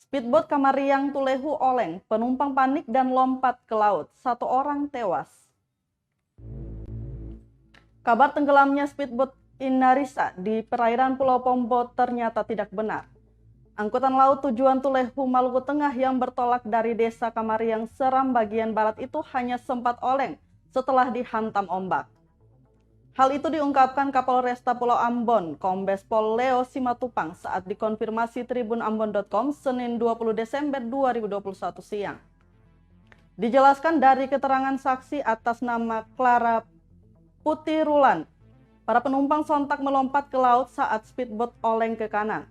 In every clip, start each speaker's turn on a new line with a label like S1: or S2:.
S1: Speedboat Kamariang Tulehu oleng, penumpang panik dan lompat ke laut. 1 orang tewas. Kabar tenggelamnya speedboat Inarisa di perairan Pulau Pombo ternyata tidak benar. Angkutan laut tujuan Tulehu, Maluku Tengah yang bertolak dari desa Kamariang Seram bagian barat itu hanya sempat oleng setelah dihantam ombak. Hal itu diungkapkan Kapolresta Pulau Ambon, Kombes Pol Leo Simatupang saat dikonfirmasi tribunambon.com Senin 20 Desember 2021 siang. Dijelaskan dari keterangan saksi atas nama Clara Putirulan, para penumpang sontak melompat ke laut saat speedboat oleng ke kanan.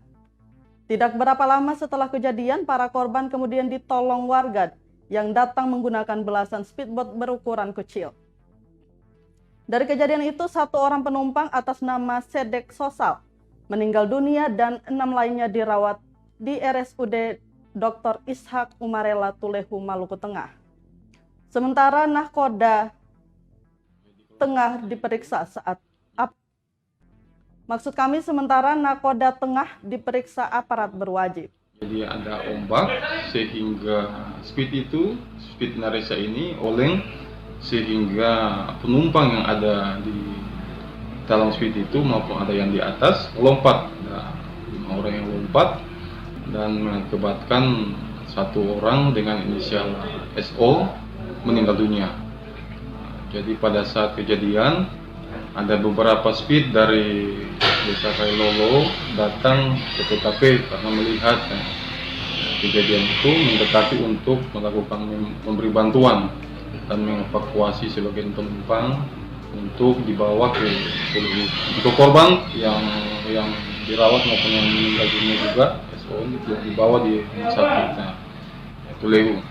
S1: Tidak berapa lama setelah kejadian, para korban kemudian ditolong warga yang datang menggunakan belasan speedboat berukuran kecil. Dari kejadian itu, 1 orang penumpang atas nama Sedek Sosal meninggal dunia dan 6 lainnya dirawat di RSUD Dr. Ishak Umarela Tulehu, Maluku Tengah. Sementara nahkoda tengah diperiksa sementara nahkoda tengah diperiksa aparat berwajib.
S2: Jadi ada ombak sehingga speed Inarisa ini oleng sehingga penumpang yang ada di dalam speed itu maupun ada yang di atas lompat. Ada 5 orang yang lompat dan mengakibatkan 1 orang dengan inisial SO meninggal dunia. Jadi pada saat kejadian ada beberapa speed dari desa Kailolo datang ke TKP karena melihat kejadian itu, mendekati untuk melakukan memberi bantuan dan mengevakuasi sebagian penumpang untuk dibawa ke Tulehu. Untuk korban yang dirawat maupun yang meninggal dunia juga, SO itu dibawa di rumah sakit Tulehu.